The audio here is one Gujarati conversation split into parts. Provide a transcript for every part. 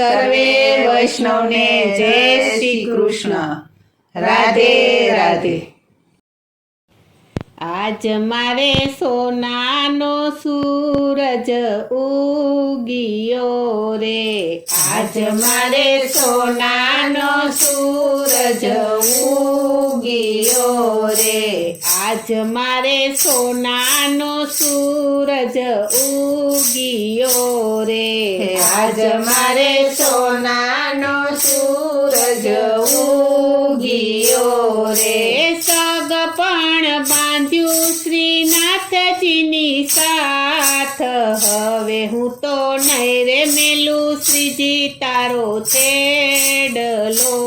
સર્વે વૈષ્ણવને જય શ્રી કૃષ્ણ. રાધે રાધે. આજ મારે સોનાનો સૂરજ ઉગિયો રે, આજ મારે સોનાનો સૂરજ ઉગિયો રે, આજ મારે સોનાનો સૂરજ ઉગિયો રે, આજ મારે સોનાનો સૂરજ ઉગિયો રે. સગપણ બાંધ્યું શ્રીનાથજીની સાથ, હવે હું તો નહીં રે મેલું શ્રીજી તારો તેડલો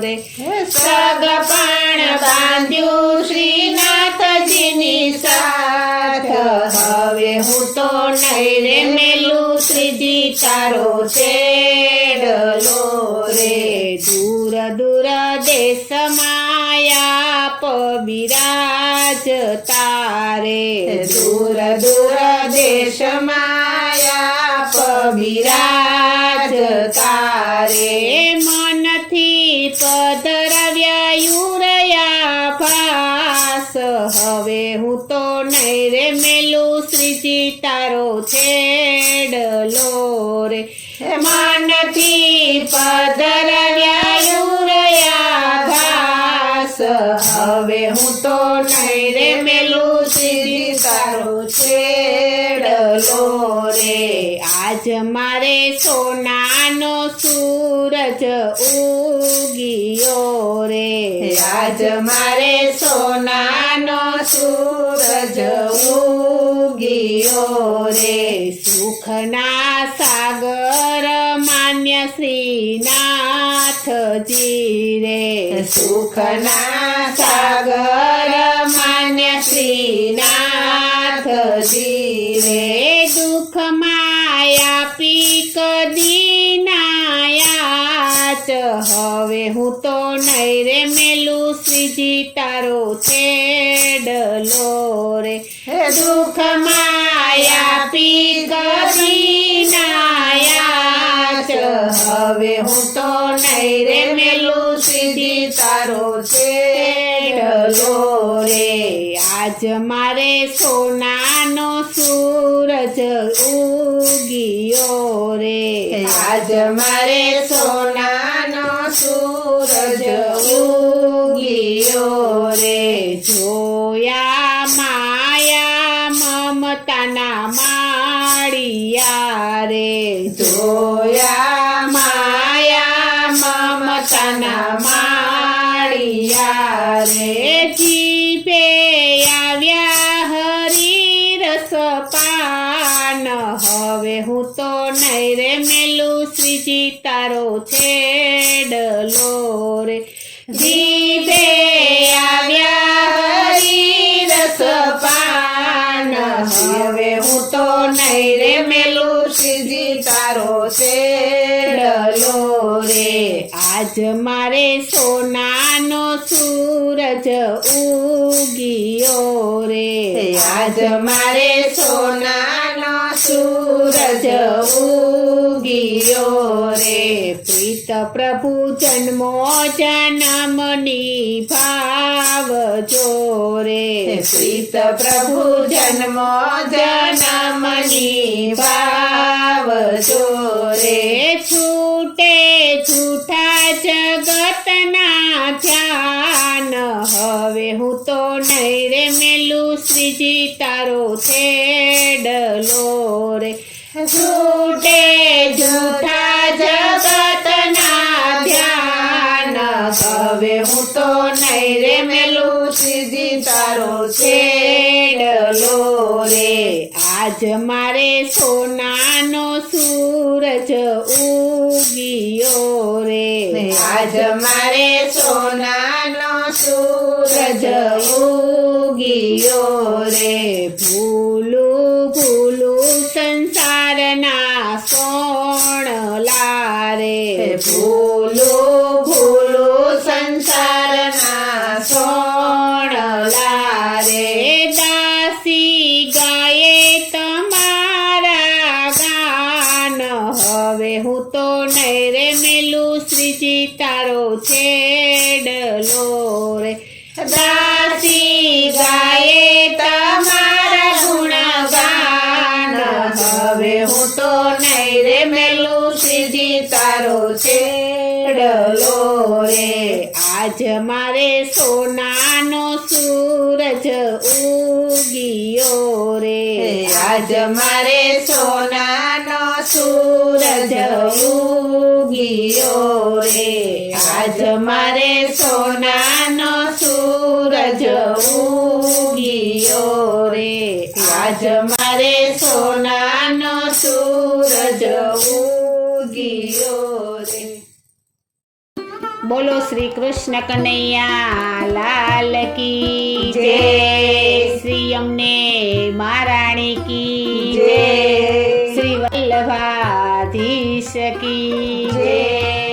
રે. સગપણ બાંધ્યું શ્રીનાથજીની સાથ, હવે હું તો નહીં રે મેલું શ્રીજી તારો તેડલો રે. દૂર દૂર દેશમાં આપ બિરાજતા રે, દૂર દૂર દેશમાં આપ બિરાજતા રે. મનથી પધરાવ્યા યુરયા ભાસ, હવે હું તો નહીં રે મેલું શ્રીજી તારો છેડલો રે. મનથી પધરાવ્યા યુરયા ઘાસ, હવે હું તો નહીં રે મેલું શ્રીજી તારો છેડલો રે. આજ મારે સોનાનો સૂરજ ઉગિયો રે, આજ મારે સોનાનો સૂરજ ઉગિયો રે. સુખના સાગર માન્ય શ્રીનાથજી રે, સુખના સાગર માન્ય શ્રીનાથજી રે. દુઃખમાં આપી કદી નાયાચ, હવે હું તો નહીં રે મેલું શ્રીજી તારો છેડલો રે. દુઃખમાં આપી કદી નાયાચ, હવે હું તો નહીં રે મેલું શ્રીજી તારો છેડલો રે. આજ મારે સોનાનો સૂરજ ઉગિયો રે, આજ મારે સોનાનો સૂરજ ઉગિયો રે. જોયા માયા મમતાના માળિયા રે, જોયા માયા મમતાના માળિયા રે. જીભે આવ્યા હરી રસ પાન, હવે હું તો નહીં રે મેલું શ્રીજી તારો છેડલો રે. જીભે આવ્યા હરી રસ પાન, હવે હું તો નહીં રે મેલું શ્રીજી તારો છેડલો રે. આજ મારે સોનાનો સૂરજ ઉગિયો રે, આજ મારે સોનાનો સૂરજ ઉગિયો રે. પ્રીત પ્રભુ જન્મો જન્મની ભાવ જોરે, પ્રીત પ્રભુ જન્મો જન્મની ભાવ જોરે. છૂટે છૂઠા જગતના ધ્યાન, હવે હું તો નહીં રે મેલું શ્રીજી તારો છેડલો રે. છૂટે જૂઠા જગતના ધ્યાન, હવે હું તો નહીં રે મેલું શ્રીજી તારો છેડલો રે. આજ મારે સોનાનો સૂરજ ઉગિયો રે, આજ મારે સોનાનો સૂરજ ઉગિયો રે. ભૂલું ભૂલું સંસારના સોણલા રે, ભૂલું ભૂલું સંસારના સોણલા રે. દાસી ગાયે તમારા ગાન, હવે હું તો નહીં દાસી ગાયે તમારા ગુણગાન હવે હું તો નહીં રે મેલું શ્રીજી તારો છેડલો રે આજ મારે સોનાનો સૂરજ ઉગિયો રે આજ મારે સોનાનો સૂરજ ઉગિયો રે આજ મારે સોનાનો સૂરજ ઉગિયો રે આજ મારે સોનાનો સૂરજ ઉગિયો રે બોલો શ્રી કૃષ્ણ કનૈયા લાલ કી જય. જય શ્રી અમને મહારાણી કી જય. જય શ્રી વલ્લભાધીશ કી જય. જય